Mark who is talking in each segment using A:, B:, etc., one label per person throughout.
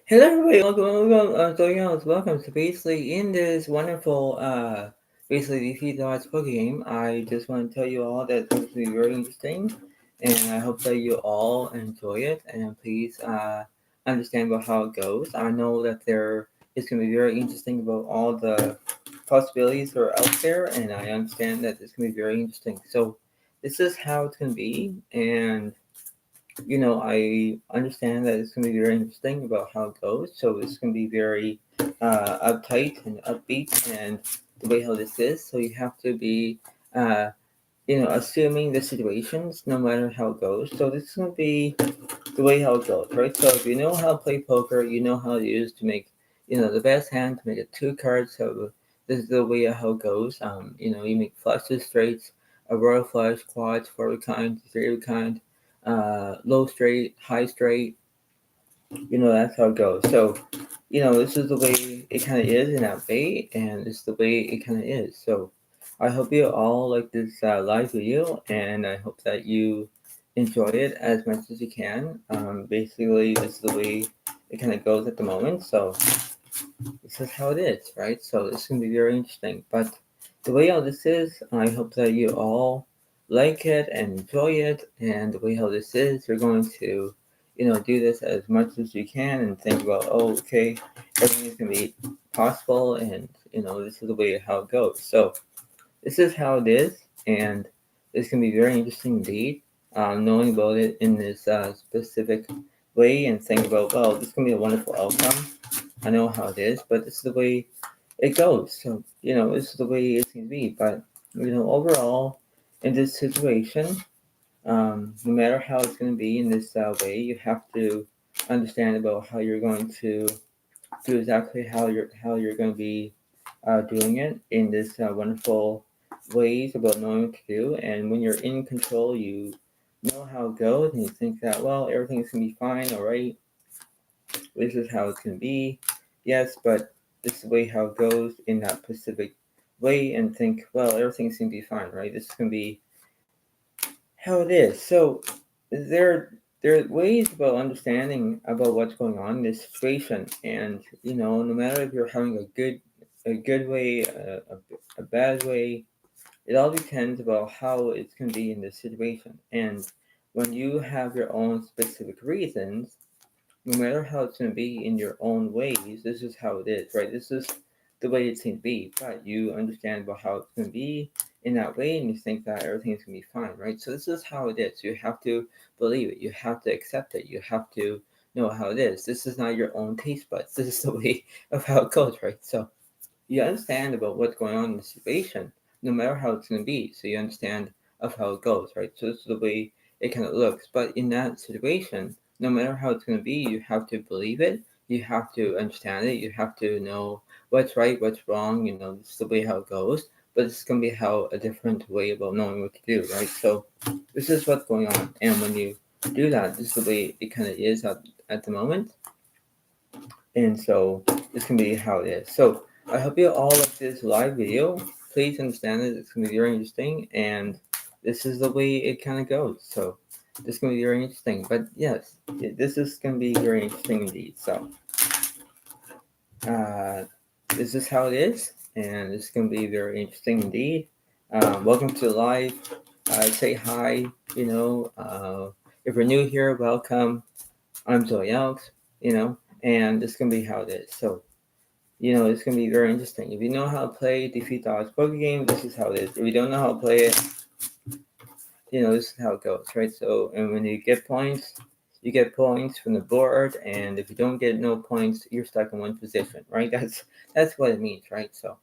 A: Hello, everybody. Welcome, welcome. So basically, in this wonderful, basically defeat the odds poker game, I just want to tell you all that this will be very interesting, and I hope that you all enjoy it. And please, understand about how it goes. I know that there is going to be very interesting about all the possibilities that are out there, and I understand that it's going to be very interesting. So, this is how it's going to be, and I understand that it's going to be very interesting about how it goes. So it's going to be very uptight and upbeat, and the way how this is. So you have to be, uh, assuming the situations, no matter how it goes. So this is going to be the way how it goes, right? So if you know how to play poker, you know how to use to make, the best hand to make it two cards. So this is the way how it goes. You make flushes, straights, a royal flush, quads, four of a kind, three of a kind, low straight, high straight. That's how it goes. So, this is the way it kind of is in that way, and it's the way it kind of is. So, I hope you all like this live video, and I hope that you enjoy it as much as you can. Basically, this is the way it kind of goes at the moment. So, this is how it is, right? So, it's going to be very interesting. But the way how this is, I hope that you all like it and enjoy it. And the way how this is, you're going to do this as much as you can and think about, oh, okay, everything is going to be possible, and this is the way how it goes. So this is how it is, and it's going to be very interesting indeed. Knowing about it in this specific way and think about, well, this is going to be a wonderful outcome. I know how it is, but this is the way it goes. So this is the way it seems to be. But overall, in this situation, no matter how it's going to be in this way, you have to understand about how you're going to do exactly how you're going to be doing it in this wonderful ways about knowing what to do. And when you're in control, you know how it goes, and you think that, well, everything's going to be fine, all right. This is how it's going to be. Yes, but this is the way how it goes in that specific way, and think, well, everything's going to be fine, right? This is going to be how it is. So there are ways about understanding about what's going on in this situation, and no matter if you're having a good way, a bad way, it all depends about how it's going to be in this situation. And when you have your own specific reasons, no matter how it's going to be in your own ways, this is how it is, right? This is the way it's going to be, but you understand about how it's going to be in that way, and you think that everything's going to be fine, right? So this is how it is. You have to believe it. You have to accept it. You have to know how it is. This is not your own taste buds. This is the way of how it goes, right? So you understand about what's going on in the situation, no matter how it's going to be. So you understand of how it goes, right? So this is the way it kind of looks. But in that situation, no matter how it's going to be, you have to believe it. You have to understand it. You have to know what's right, what's wrong. This is the way how it goes. But it's going to be how a different way about knowing what to do, right? So this is what's going on. And when you do that, this is the way it kind of is at the moment. And so this can be how it is. So I hope you all like this live video. Please understand that it's going to be very interesting, and this is the way it kind of goes. So this is going to be very interesting. But yes, this is going to be very interesting indeed. So uh, this is how it is, and it's going to be very interesting indeed. Welcome to live. Say hi. If you're new here, welcome. I'm Zodiac. And this is going to be how it is. So it's going to be very interesting. If you know how to play Defeat the Odds poker game, this is how it is. If you don't know how to play it, this is how it goes, right? So, and when you get points, you get points from the board, and if you don't get no points, you're stuck in one position, right? That's what it means, right? So,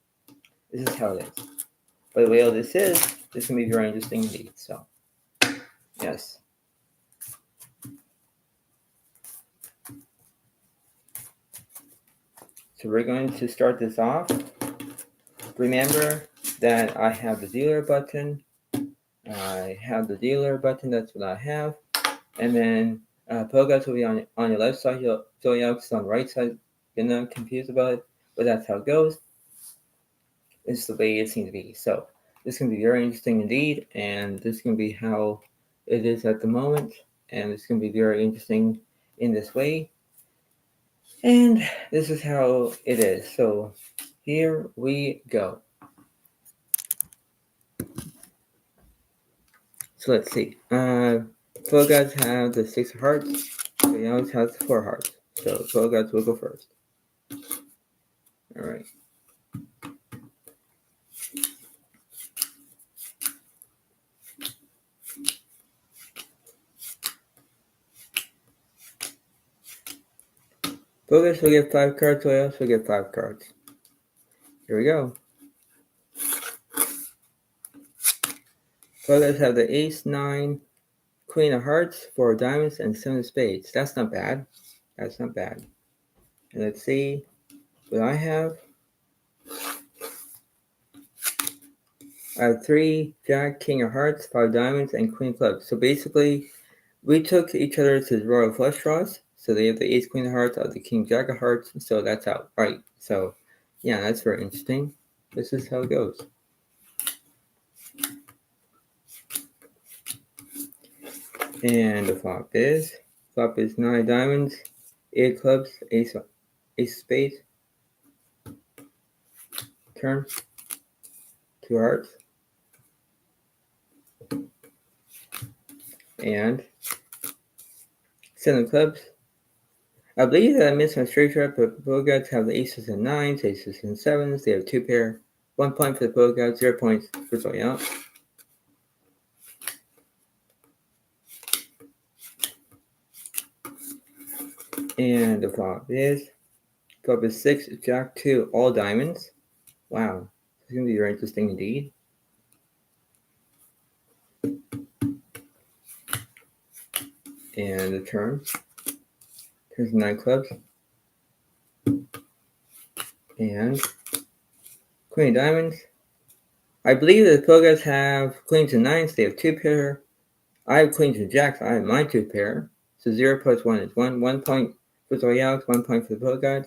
A: this is how it is. But the way all this is, this can be very interesting indeed. So, yes. So we're going to start this off. Remember that I have the dealer button. I have the dealer button, that's what I have. And then Pogas will be on your left side, Zodiac is on the right side. You're not confused about it, but that's how it goes. It's the way it seems to be. So this can be very interesting indeed, and this can be how it is at the moment, and it's going to be very interesting in this way. And this is how it is. So here we go. So let's see. Four guys have the 6 of hearts. So Youngs has 4 hearts. So 4 guys will go first. Alright. Four guys will get 5 cards. So else will get 5 cards. Here we go. Four guys have the ace, 9, queen of hearts, 4 of diamonds, and 7 of spades. That's not bad. That's not bad. And let's see what I have. I have 3 jack, king of hearts, 5 diamonds, and queen of clubs. So basically, we took each other to royal flush draws. So they have the ace, queen of hearts, I have the king, jack of hearts. So that's out. Right. So, yeah, that's very interesting. This is how it goes. And the flop is 9 diamonds, 8 clubs, ace spades. Turn, 2 hearts. And 7 clubs. I believe that I missed my straight trap, but Bogarts have the aces and 9s, aces and 7s. They have 2 pair. 1 point for the Bogarts, 0 points for Zodiac. And the flop is 6, jack 2, all diamonds. Wow, it's going to be very interesting indeed. And the turn. Here's 9 clubs. And queen of diamonds. I believe that the Pogas have queens and 9s. They have 2 pair. I have queens and jacks. I have my 2 pair. So 0 plus 1 is 1. 1 point for Zodiac, 1 point for the Pogas.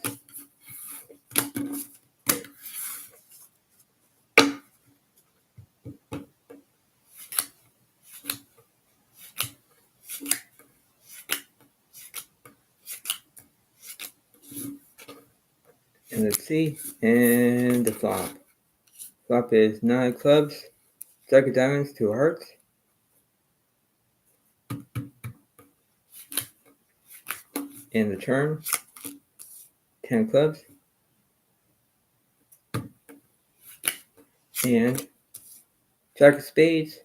A: And let's see. And the flop. Flop is 9 clubs, jack of diamonds, 2 hearts. And the turn. 10 clubs. And jack of spades.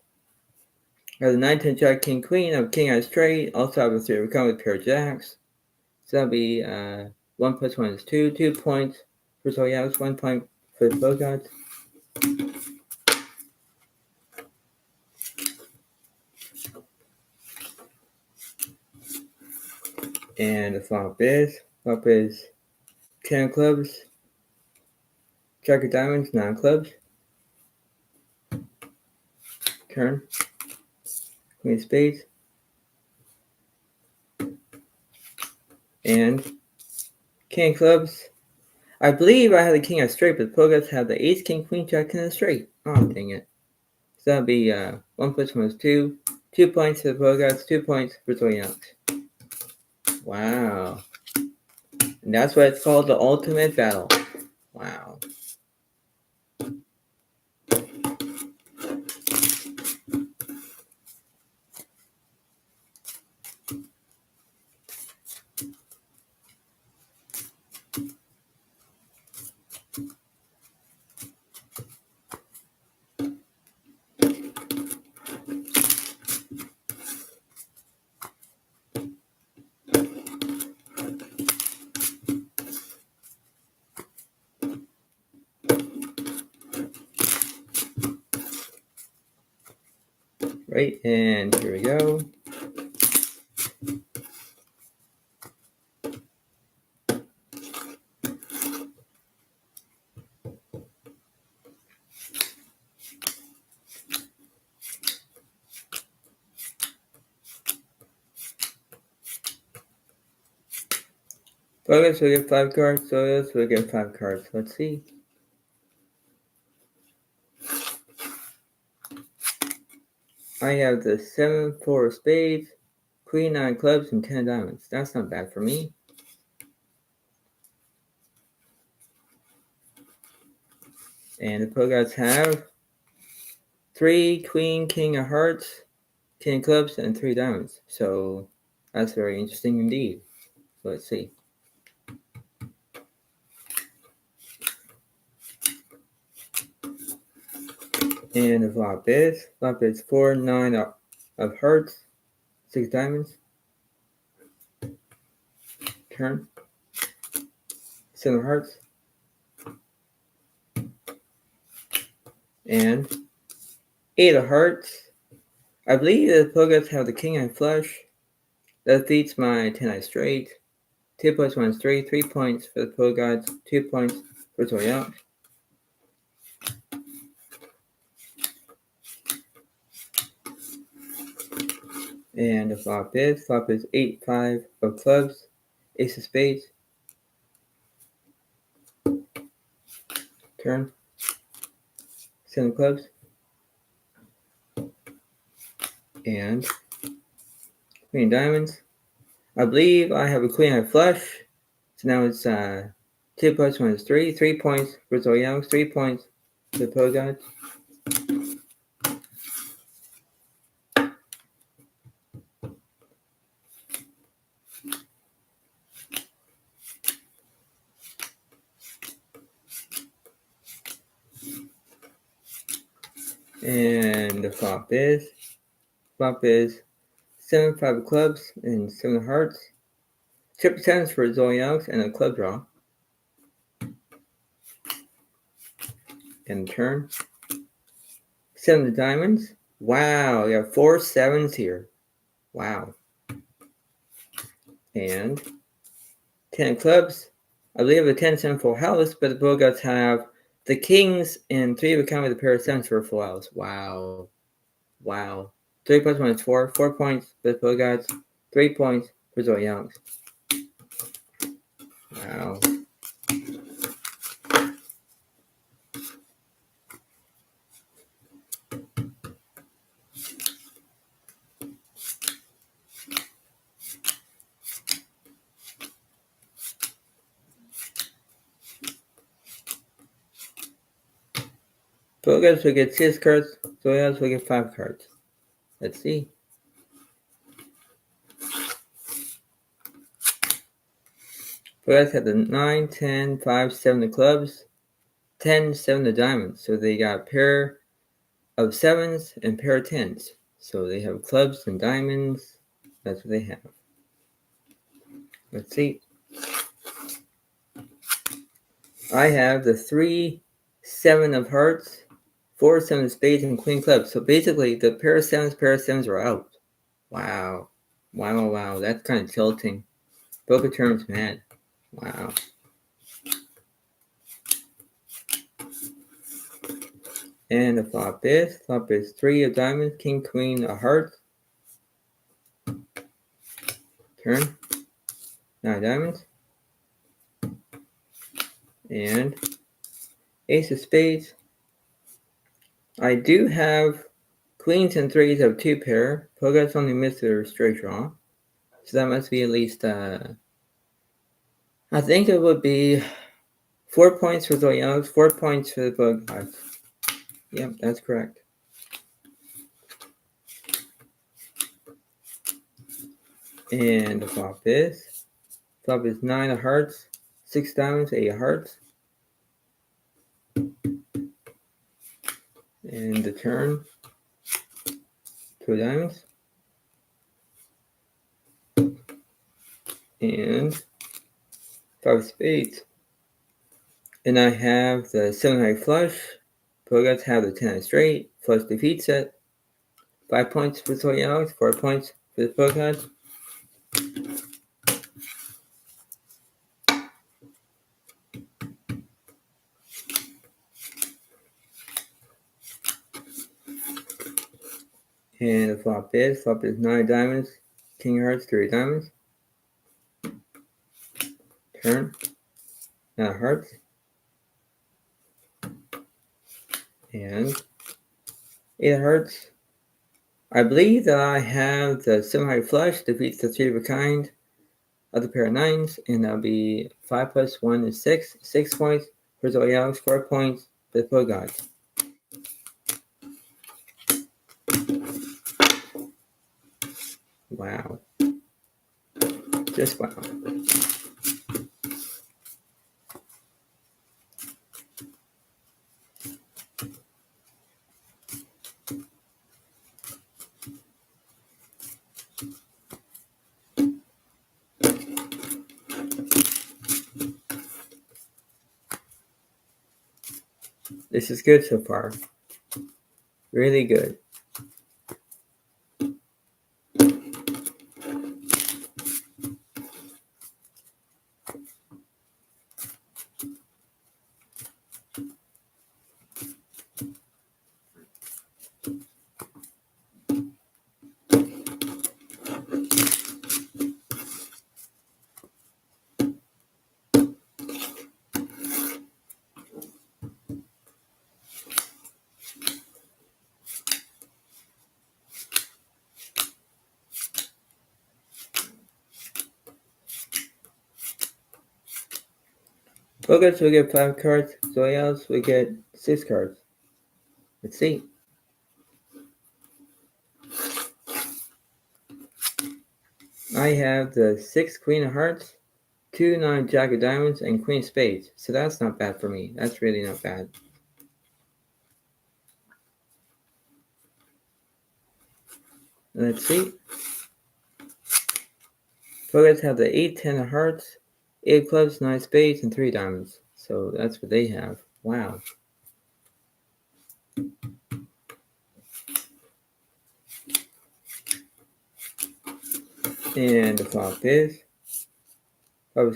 A: I have the 9, 10, jack, king, queen. I have king out straight. Also I have a 3 of come with pair of jacks. So that'll be 1 plus 1 is 2. 2 points for Zodiac. 1 point for the Bogarts. And the flop is 10 clubs, jack of diamonds, 9 clubs. Turn, queen of spades. And king of clubs. I believe I have the king of straight, but the Pogas have the ace, king, queen, jack, and the straight. Oh, dang it. So that'll be 1 plus 1 is 2. 2 points for the Pogas, 2 points for Zodiac. Wow. And that's why it's called the ultimate battle. Wow. Right, and here we go. Pogas will get 5 cards, Zoyos will get 5 cards. Let's see. I have the 7, 4 of spades, queen, 9 clubs, and 10 diamonds. That's not bad for me. And the pro guys have 3 queen, king of hearts, king of clubs, and 3 diamonds. So that's very interesting indeed. So let's see. And the flop is 4, 9 of hearts, 6 diamonds. Turn. 7 of hearts. And 8 of hearts. I believe the Poguts have the king and flush. That defeats my 10 straight. 2 plus 1 is 3. 3 points for the Poguts. 2 points for Zodiac. And the flop is 8, 5 of clubs, ace of spades. Turn. 7 of clubs. And queen of diamonds. I believe I have a queen high flush. So now it's 2 plus 1 is 3. 3 points for Zodiac. 3 points for the Poguts. And the flop is 7, 5 of clubs and 7 of hearts. Triple tens for Zodiac and a club draw. And turn. 7 of diamonds. Wow, you have 4 sevens here. Wow. And 10 of clubs. I believe a 10 7 full house, but the Poguts have the kings and 3 of a kind with a pair of sevens for a full house. Wow. Wow. 3 plus 1 is 4. 4 points for the Poguts. 3 points for Zodiac. Wow. Poguts will get 6 cards. Zodiac will get 5 cards. Let's see. Poguts have the 9, 10, 5, 7 of clubs, 10, 7 of diamonds. So they got a pair of sevens and pair of tens. So they have clubs and diamonds. That's what they have. Let's see. I have the 3, 7 of hearts, 4, 7 of spades, and queen clubs. So basically, the pair of sevens are out. Wow. Wow. That's kind of tilting. Boca turns mad. Wow. And the flop is 3 of diamonds, king, queen of hearts. Turn. 9 of diamonds. And ace of spades. I do have queens and threes of 2 pair. Poguts only missed their straight draw. So that must be at least, I think it would be 4 points for Zodiac, 4 points for the Poguts. Yep, that's correct. And the flop is 9 of hearts, 6 diamonds, 8 of hearts. And the turn, 2 diamonds. And 5 of spades. And I have the 7 high flush. Poguts have the 10 straight. Flush defeats it. 5 points for Zodiac, 4 points for the Poguts. And the flop is 9 diamonds, king of hearts, 3 diamonds. Turn, 9 of hearts. And 8 of hearts. I believe that I have the 7 high flush, defeats the 3 of a kind of the pair of nines, and that'll be 5 plus 1 is 6. 6 points for Zodiac, 4 points for the Pro Gods. Wow. Just wow. This is good so far. Really good. Bogarts will get 5 cards. Zoyals will get 6 cards. Let's see. I have the 6 Queen of Hearts, 2 9 Jack of Diamonds, and Queen of Spades. So that's not bad for me. That's really not bad. Let's see. Bogarts have the 8 10 of Hearts, 8 Clubs, 9 Spades, and 3 Diamonds. So that's what they have. Wow. And the flop is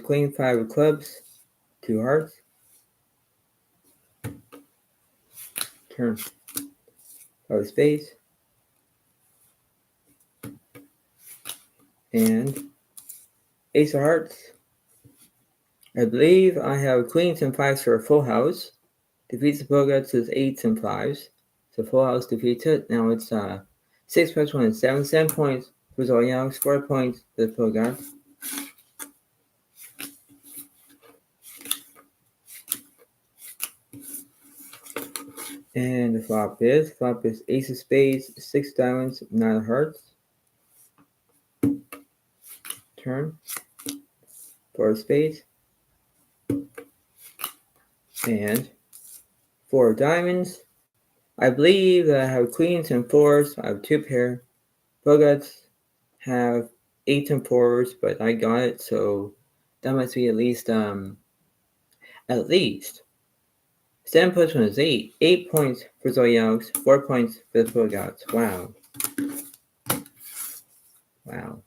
A: Queen, 5 of Clubs, 2 Hearts. Turn. 5 of Spades. And Ace of Hearts. I believe I have Queens and 5s for a full house. Defeats the Bogarts with 8s and 5s. So full house defeats it. Now it's 6 plus 1 is 7. 7 points for Zodiac, 4 points for the Bogarts. And the flop is Ace of Spades, 6 Diamonds, 9 of Hearts. Turn. 4 of Spades. And 4 of Diamonds. I believe that I have Queens and 4s. I have 2 pair. Bogarts have 8s and 4s, but I got it, so that must be at least 7 plus 1 is 8. 8 points for Zoyaux, 4 points for the Bogarts. Wow. Wow.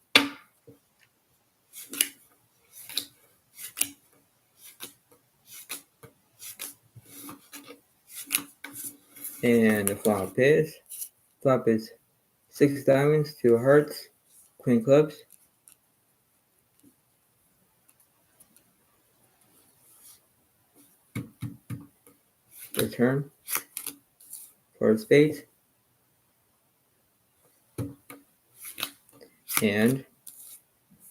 A: And the flop is 6 Diamonds, 2 Hearts, Queen Clubs. Return. 4 of Spades. And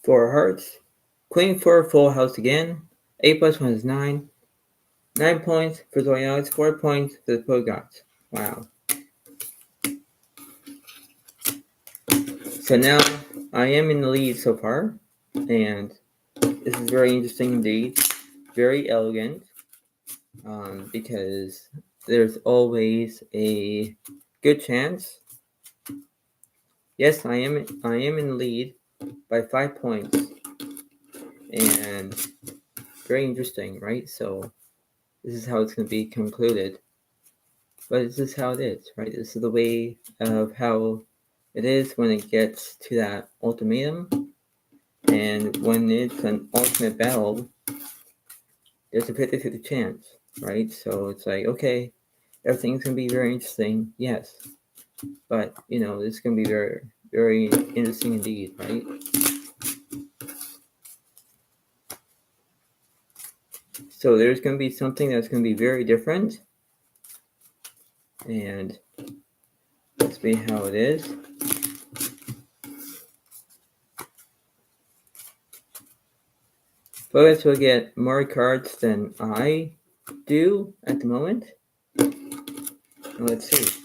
A: 4 Hearts. Queen 4 full house again. 8 plus 1 is 9. 9 points for Zoyaux, 4 points for the Bogarts. Wow. So now I am in the lead so far, and this is very interesting indeed. Very elegant, because there's always a good chance. Yes, I am in the lead by 5 points, and very interesting, right? So this is how it's going to be concluded. But this is how it is, right? This is the way of how it is when it gets to that ultimatum. And when it's an ultimate battle, there's a 50-50 chance, right? So it's like, okay, everything's going to be very interesting, yes. But, it's going to be very, very interesting indeed, right? So there's going to be something that's going to be very different. And let's see how it is. Bogarts will get more cards than I do at the moment. Let's see.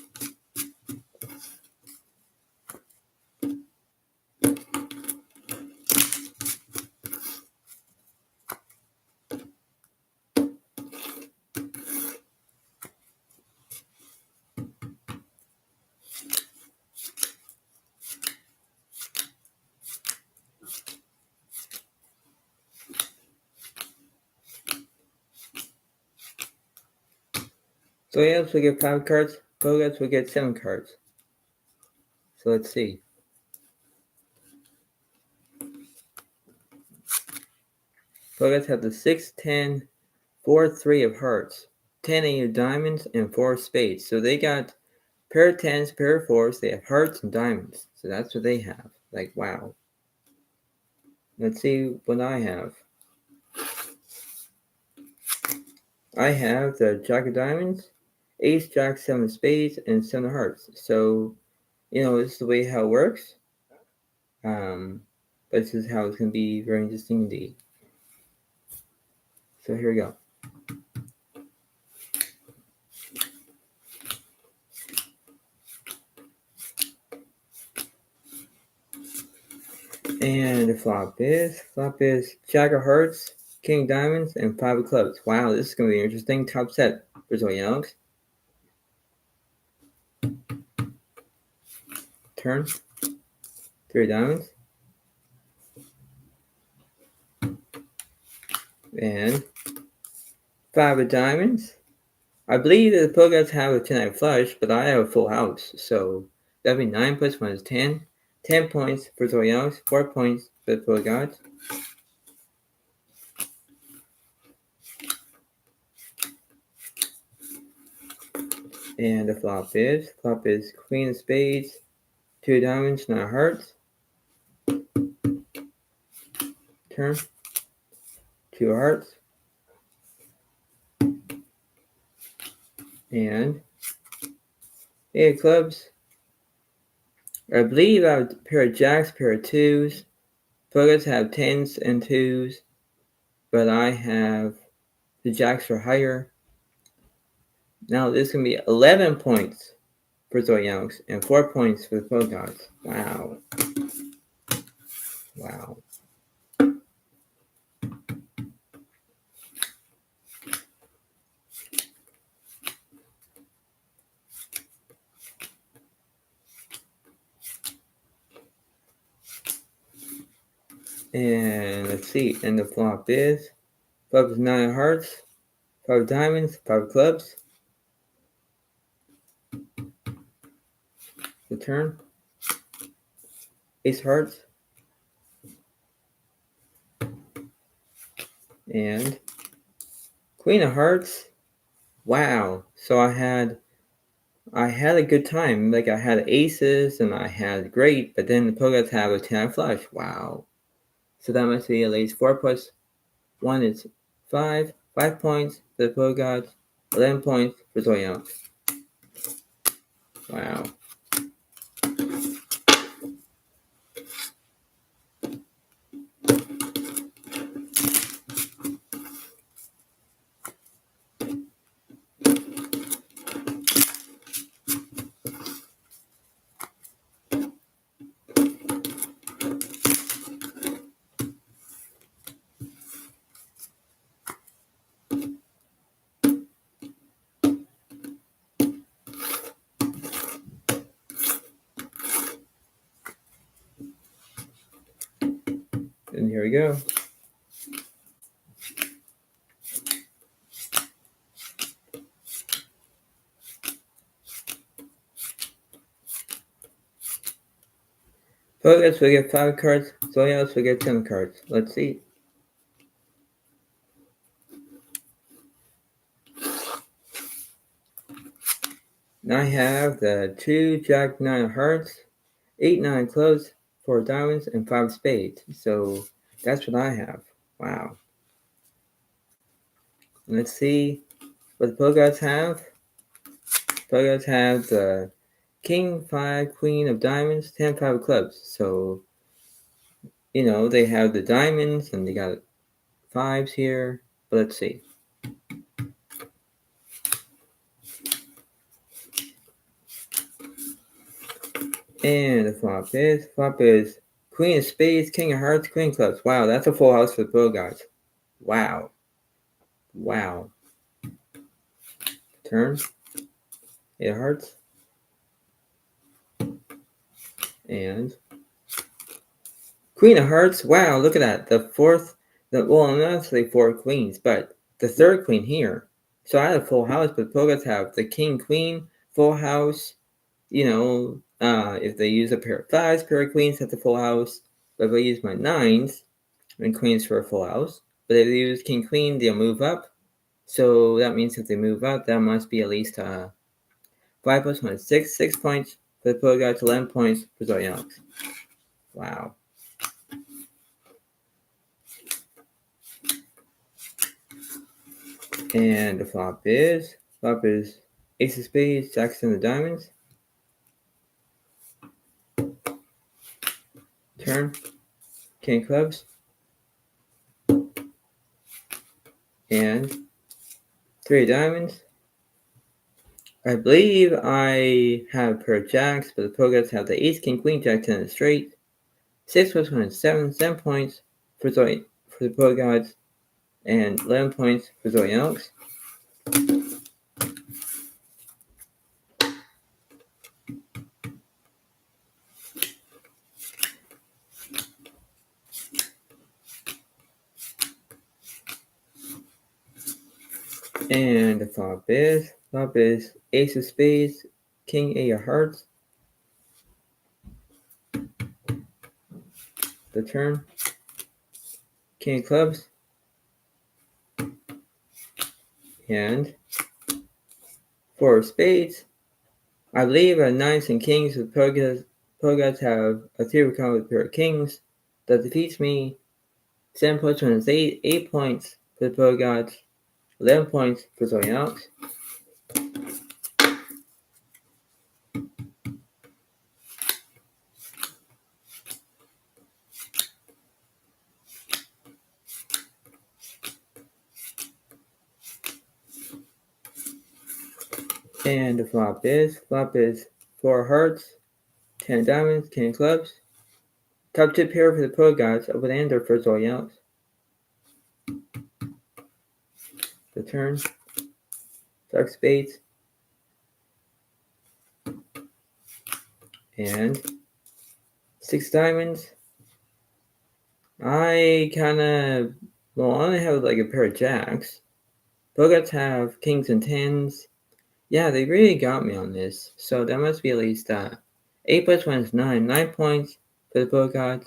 A: Zodiacs will get 5 cards. Bogarts will get 7 cards. So let's see. Bogarts have the 6, 10, 4, 3 of hearts, 10, 8 of diamonds, and 4 of spades. So they got pair of 10s, pair of 4s. They have hearts and diamonds. So that's what they have. Like, wow. Let's see what I have. I have the Jack of Diamonds, Ace, Jack, 7 of Spades, and 7 of Hearts. So, this is the way how it works. But this is how it's going to be very interesting indeed. So here we go. And the flop is Jack of Hearts, King of Diamonds, and 5 of Clubs. Wow, this is going to be an interesting top set for Zodiacs. Turn. 3 of Diamonds. And 5 of Diamonds. I believe that the Pogots have a 10-9 flush, but I have a full house. So that'd be 9 plus 1 is 10. 10 points for Zodiacs, 4 points for the Pogots. And the flop is Queen of Spades, 2 of Diamonds, 9 of Hearts. Turn. 2 of Hearts. And 8 of Clubs. I believe I have a pair of Jacks, pair of 2s. Pogots have 10s and 2s, but I have the Jacks for higher. Now this is going to be 11 points for Zodiacs and 4 points for the Pogots. Wow. Wow. And let's see. And the flop is 9 of Hearts, 5 of Diamonds, 5 of Clubs. The turn. Ace of Hearts. And Queen of Hearts. Wow. So I had a good time. Like I had aces and I had great, but then the Pogots have a 10 flush. Wow. So that must be at least 4 plus 1 is 5. 5 points for the Pogots. 11 points for Zodiacs. Wow. And here we go. Pogots will get 5 cards. Zodiacs will get 10 cards. Let's see. Now I have the 2 Jack 9 of Hearts, 8 9 Clubs, 4 Diamonds, and 5 Spades. So that's what I have. Wow. Let's see what the Pogots have. Pogots have the King 5 Queen of Diamonds, 10 5 of Clubs. So, they have the diamonds and they got 5s here. But let's see. And the flop is Queen of Spades, King of Hearts, Queen of Clubs. Wow, that's a full house for the pro guys. Wow. Turn. Eight of Hearts. And Queen of Hearts. Wow, look at that. The fourth, well, not necessarily four queens, but the third queen here. So I had a full house, but pro guys have the King, Queen, full house. If they use a pair of fives, pair of queens, that's a full house. But if I use my nines and queens for a full house, but if they use king, queen, they'll move up. So that means if they move up, that must be at least 5 plus 1 is 6. 6 points for the pro guys, 11 points for Zodiac. Wow. And the flop is Ace of Spades, Jackson of Diamonds. Turn. King of Clubs. And 3 of Diamonds. I believe I have a pair of jacks, but the pro guys have the Ace, King, Queen, Jack, 10 and straight. 6 plus 1 is 7. 7 points for the pro guys, and 11 points for Zoe Alex. And the flop is Ace of Spades, King, 8 of Hearts. The turn. King of Clubs. And 4 of Spades. I believe Knights and Kings with pro guys have a 3 of Cards with a pair of Kings. That defeats me. 7 plus 1 is 8. 8 points for the pro guys. 11 points for Zoe Alex. And the flop is 4 hearts, 10 diamonds, 10 clubs. Top 2 pair for the pro guys, open ender for Zoe Alex. The turn. Dark spades. And 6 diamonds. I only have like a pair of jacks. Pro guys have kings and tens. Yeah, they really got me on this. So that must be at least 8 plus 1 is 9. 9 points for the pro guys.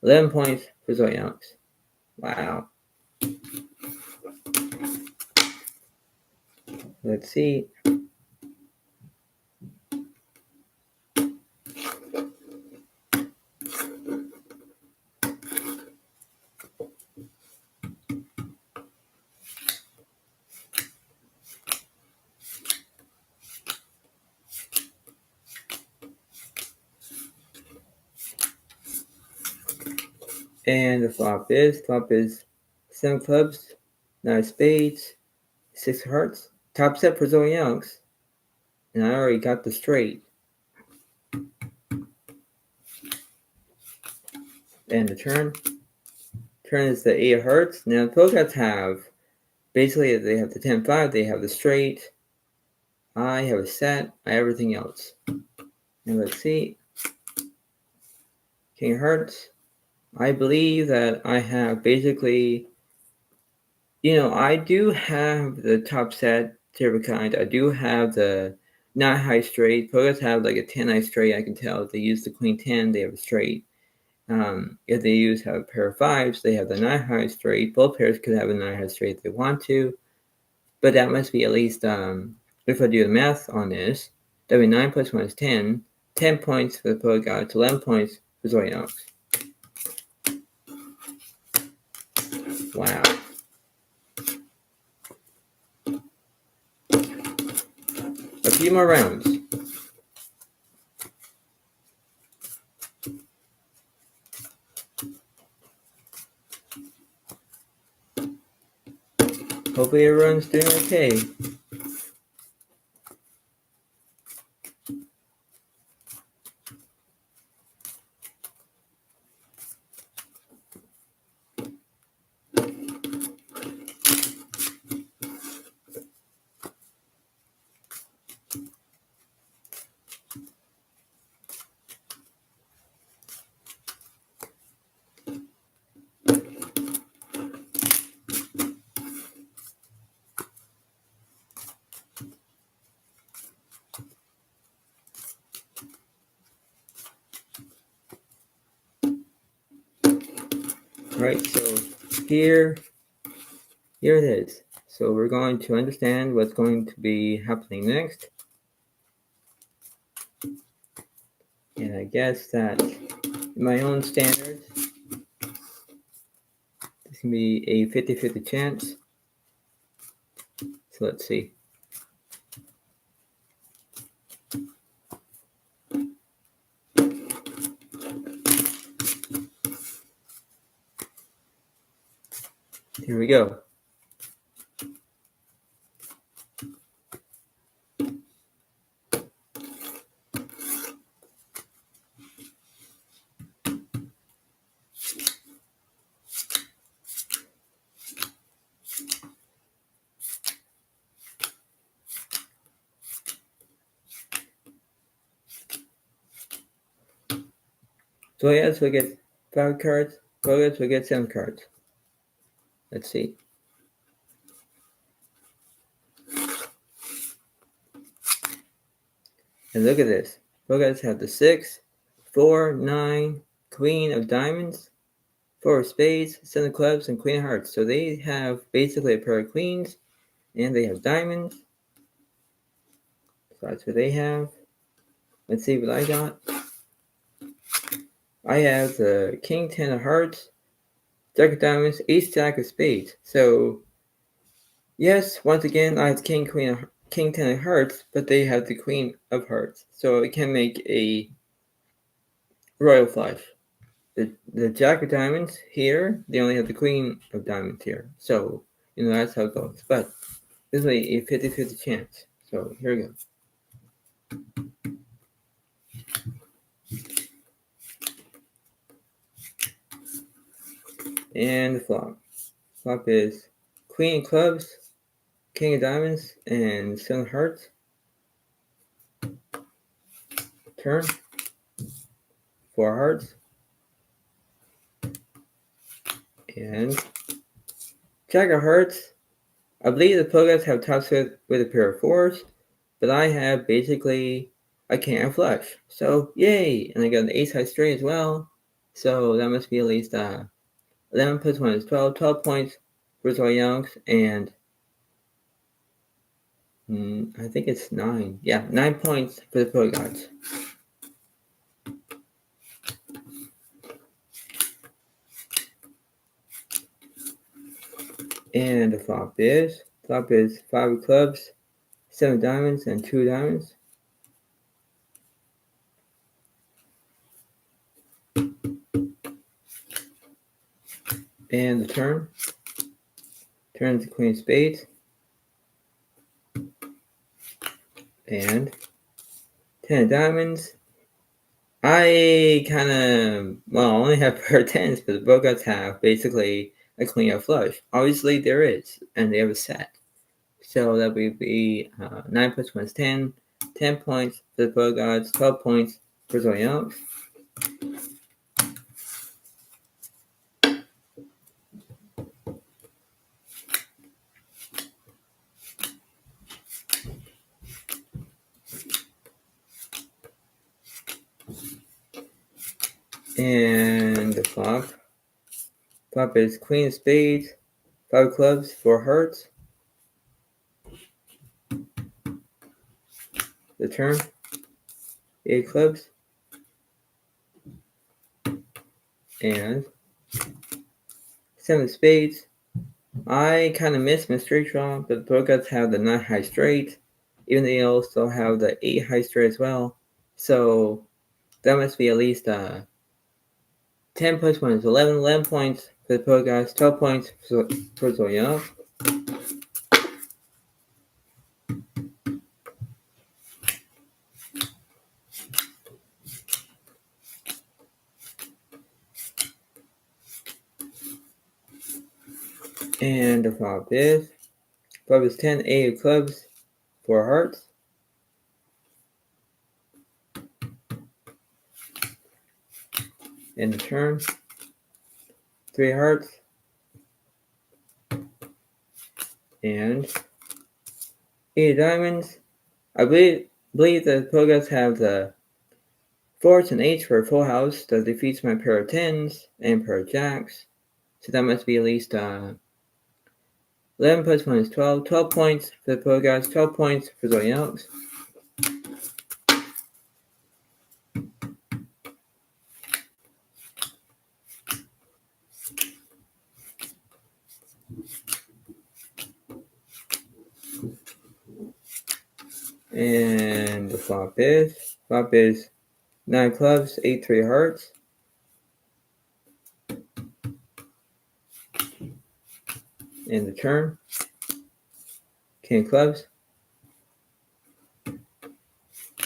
A: 11 points for Zoe Alex. Wow. Let's see. And the flop is 7 clubs, 9 spades, 6 hearts. Top set for Zoe Alex. And I already got the straight. And the turn. Turn is the 8 of hearts. Now the pro guys have, basically they have the 10-5, they have the straight. I have a set, I have everything else. Now let's see. King of Hearts. I believe that I have basically, I do have the top set to every kind. I do have the not high straight. Pro guys have like a 10 high straight, I can tell. If they use the queen 10, they have a straight. If they have a pair of fives, they have the 9 high straight. Both pairs could have a 9 high straight if they want to. But that must be at least, if I do the math on this, that would be 9 plus 1 is 10. 10 points for the pro guys, 11 points for Zoe Alex. Wow. A few more rounds. Hopefully everyone's doing okay. Alright, so here it is. So we're going to understand what's going to be happening next. And I guess that in my own standards, this can be a 50-50 chance. So let's see. Here we go. So yes, we get 5 cards. Progress, we get 7 cards. Let's see. And look at this. Progress have the 6, 4, 9, Queen of Diamonds, 4 of Spades, 7 of Clubs, and Queen of Hearts. So they have basically a pair of queens, and they have diamonds. So that's what they have. Let's see what I got. I have the King 10 of Hearts, Jack of Diamonds, Ace Jack of Spades. So yes, once again, I have King 10 of Hearts, but they have the Queen of Hearts. So it can make a royal flush. The Jack of Diamonds here, they only have the Queen of Diamonds here. So, that's how it goes. But this is a 50-50 chance. So here we go. And the flop. Flop is Queen of Clubs, King of Diamonds, and 7 of Hearts. Turn. 4 of Hearts. And Jack of Hearts. I believe the Pogas have tops with a pair of 4s, but I have basically a king of flush. So yay! And I got an ace high straight as well. So that must be at least 11 plus 1 is 12. 12 points for Zodiacs, and I think it's 9. Yeah, 9 points for the Pogas. And the flop is 5 of clubs, 7 diamonds, and 2 diamonds. And the turn. Turn to Queen of Spades. And 10 of diamonds. I only have pair of 10s, but the Bogarts have basically a Queen of flush. Obviously there is, and they have a set. So that would be 9 plus 1 is 10. 10 points for the Bogarts, 12 points for Zodiacs. And the flop. Flop is Queen of Spades, 5 of clubs, 4 hearts. The turn. 8 clubs. And 7 of spades. I kind of miss my straight draw, but the Bogarts have the 9 high straight. Even they also have the 8 high straight as well. So that must be at least 10 plus 1 is 11. 11 points for the Bogarts, 12 points for Zodiac. And the flop is 10, 8 of clubs, 4 hearts. And the turn, 3 hearts. And 8 diamonds. I believe the Bogarts have the 4s and 8s for a full house that defeats my pair of 10s and pair of jacks. So that must be at least 11 plus 1 is 12. 12 points for the pro guys, 12 points for Zodiac. And the flop is 9 clubs, 8 3 hearts. And the turn, King clubs.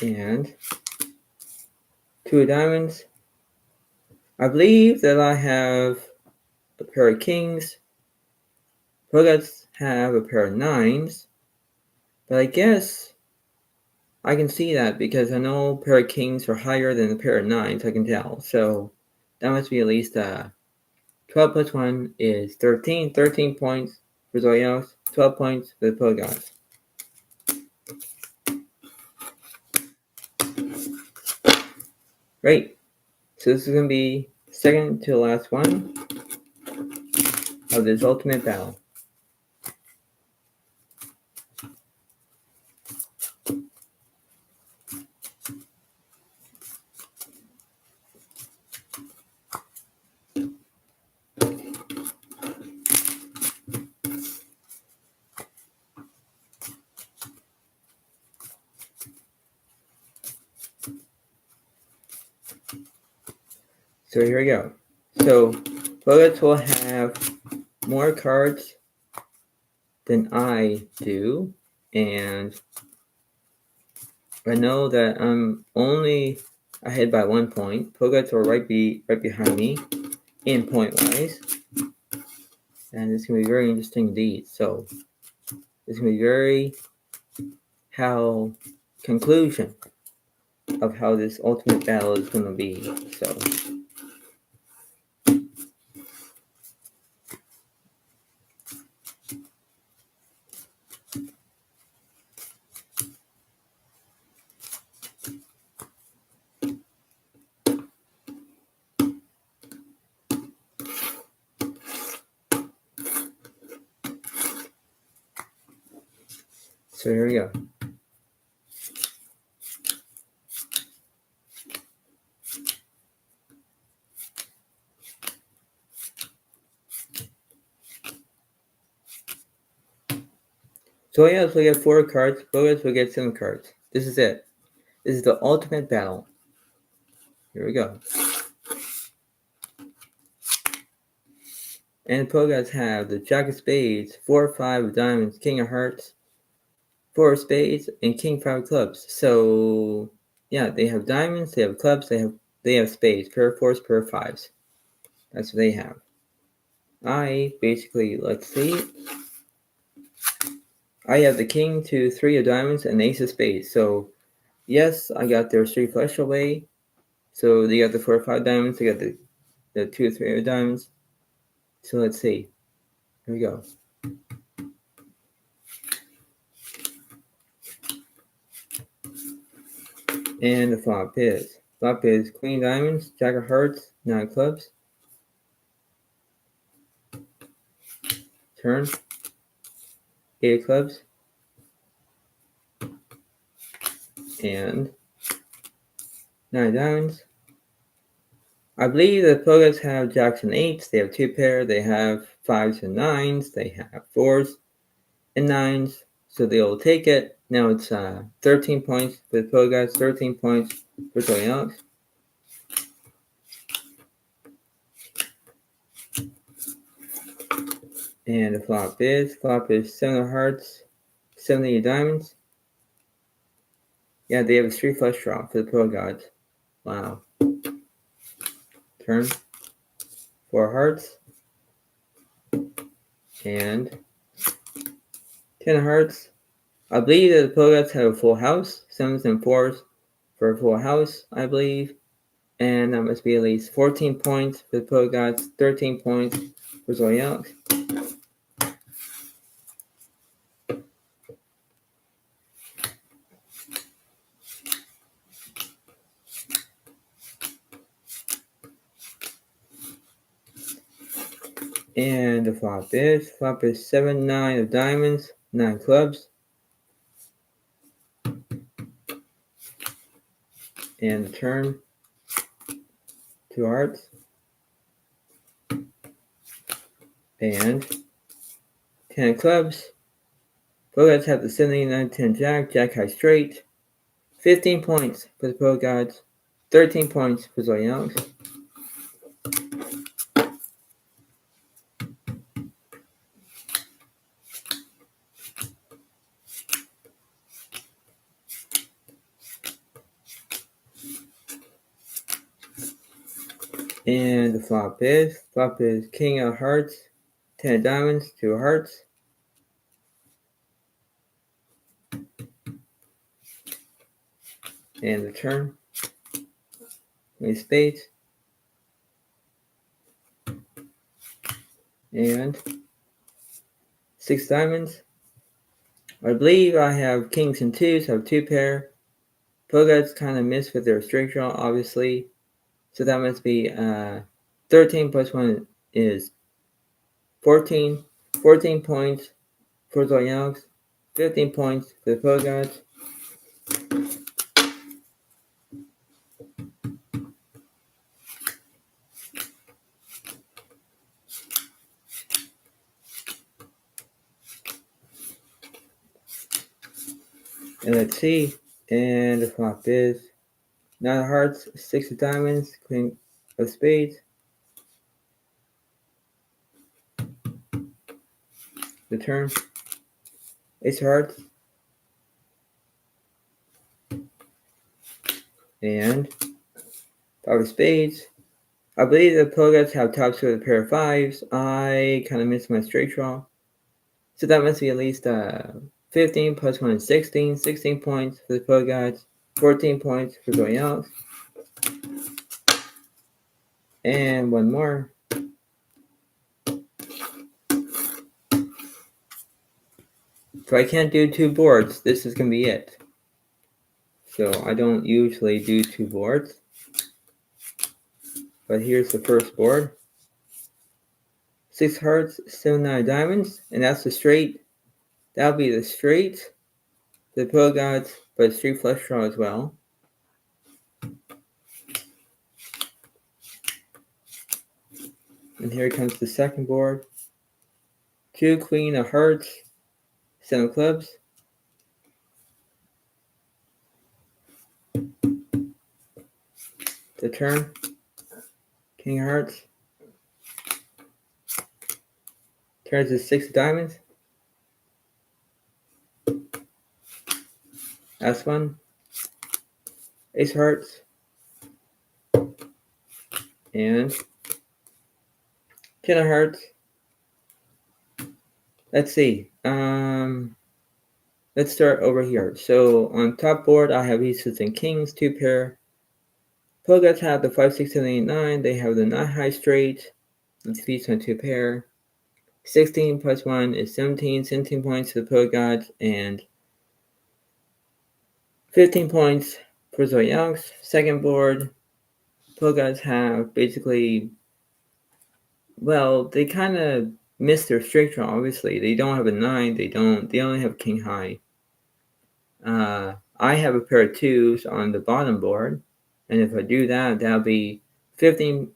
A: And 2 of diamonds. I believe that I have a pair of kings. Pro guys have a pair of 9s. But I guess I can see that because I know a pair of kings are higher than a pair of 9s, I can tell. So that must be at least 12 plus 1 is 13. 13 points for Zodiac, 12 points for the pro guys. Great. So this is going to be second to the last one of this ultimate battle. So here we go. So Bullets will have more cards than I do, and I know that I'm only ahead by 1 point. Poguts are right behind me in point wise, and it's gonna be very interesting indeed. So it's gonna be very conclusion of how this ultimate battle is gonna be. So here we go. Zoyas will get 4 cards, Bogas will get 7 cards. This is it. This is the ultimate battle. Here we go. And the Pogas have the Jack of Spades, 4 5 of Diamonds, King of Hearts, 4 of Spades, and King 5 of Clubs. So yeah, they have diamonds, they have clubs, they have spades, pair of 4s, pair of 5s. That's what they have. I basically, let's see. I have the king to 3 of diamonds and ace of spades. So yes, I got their 3 flush away. So they got the 4 or 5 diamonds, they got the 2 or 3 of diamonds. So let's see. Here we go. And the flop is queen diamonds, jack of hearts, 9 clubs. Turn, 8 of clubs. And 9 diamonds. I believe the Poguts have jacks and 8s. They have 2 pair. They have 5s and 9s. They have 4s and 9s. So they'll take it. Now it's 13 points for the Poguts, 13 points for Zodiac. And the flop is 7 of hearts, 70 of diamonds. Yeah, they have a 3 flush draw for the Poguts. Wow. Turn, 4 hearts, and 10 of hearts. I believe that the Poguts have a full house, 7s and 4s for a full house, I believe. And that must be at least 14 points for the Poguts, 13 points for Zodiac. And the flop is 7, 9 of diamonds, 9 clubs. And the turn, 2 hearts. And 10 clubs. Pro gods have the 79, 10 jack, jack high straight. 15 points for the pro gods, 13 points for Zodiac. And the flop is king of hearts, 10 of diamonds, 2 of hearts. And the turn, 8 spades. And 6 diamonds. I believe I have kings and twos, so I have 2 pair. Pro gods kind of missed with their straight draw, obviously. So that must be 13 plus 1 is 14. 14 points for Zodiac, 15 points for the pro gods. And let's see. And the flop is 9 of hearts, 6 of diamonds, queen of spades. The turn, ace of hearts. And 5 of spades. I believe the pro gods have tops with a pair of fives. I kind of missed my straight draw. So that must be at least 15 plus 1 is 16. 16 points for the pro gods, 14 points for going out. And one more. So I can't do 2 boards. This is going to be it. So I don't usually do 2 boards. But here's the first board. 6 hearts, 7, 9 diamonds. And that's the straight. That'll be the straight. The pro gods, but straight flush draw as well. And here comes the second board. 2 queen of hearts, 7 of clubs. The turn, king of hearts. Turns is 6 of diamonds. Last one. Ace of hearts. And 10 of hearts. Let's see. Let's start over here. So on top board, I have aces and kings, 2 pair. Pro gods have the 5, 6, 7, 8, 9. They have the 9 high straight. Let's feast on 2 pair. 16 plus 1 is 17. 17 points for the pro gods and 15 points for Zodiac's. Second board, pro gods have basically, well, they kind of miss their straight draw, obviously. They don't have a 9. They only have king high. I have a pair of 2s on the bottom board. And if I do that, that'll be 15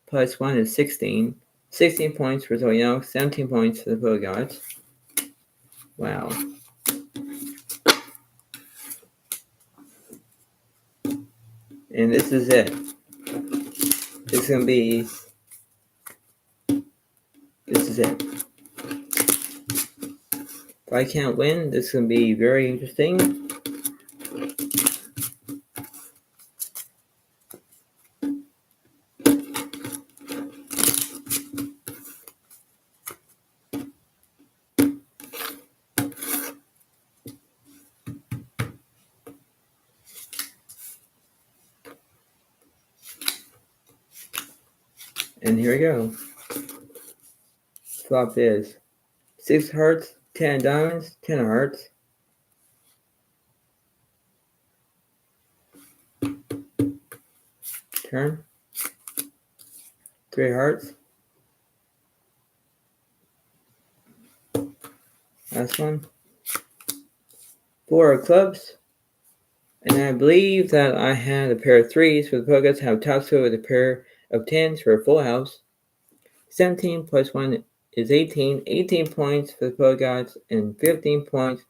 A: plus 1 is 16. 16 points for Zodiac, 17 points for the pro gods. Wow. And this is it. This is it. If I can't win, this is going to be very interesting. And here we go. Flop is 6 hearts, 10 diamonds, 10 of hearts. Turn. 3 hearts. Last one. 4 of clubs. And I believe that I had a pair of 3s for the poker to have top score with a pair of 10s for a full house. 17 plus 1 is 18. 18 points for the poker gods and 15 points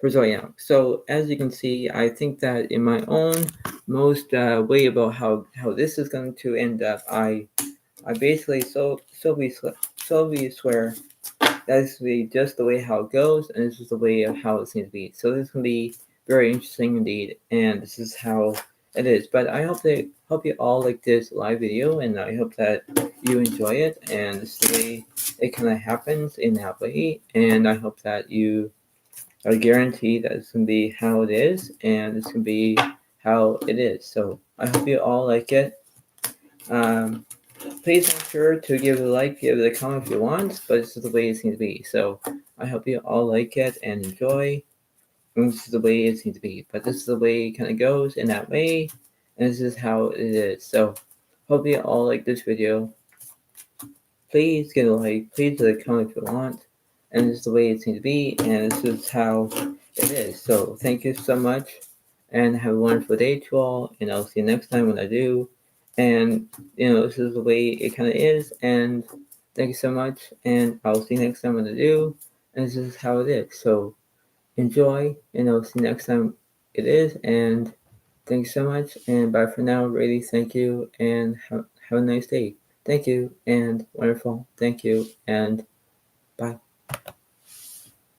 A: for Zodiac. So as you can see, I think that in my own most way about how this is going to end up, I basically solely swear that's just the way how it goes, and this is the way of how it seems to be. So this can be very interesting indeed, and this is how it is. But I hope you all like this live video, and I hope that you enjoy it. And this is the way it kind of happens in that way, and I hope that you are guaranteed that it's gonna be how it is, and it's gonna be how it is. So I hope you all like it. Um, Please make sure to give it a like, give it a comment if you want, but this is the way it seems to be. So I hope you all like it and enjoy. And this is the way it seems to be. But this is the way it kind of goes in that way. And this is how it is. So hope you all like this video. Please give it a like, please give it a comment if you want. And this is the way it seems to be. And this is how it is. So thank you so much. And have a wonderful day to all. And I'll see you next time when I do. And this is the way it kind of is. And thank you so much. And I'll see you next time when I do. And this is how it is. So enjoy. And I'll see you next time it is. And thank you so much. And bye for now. Really, thank you. And have a nice day. Thank you. And wonderful. Thank you. And bye.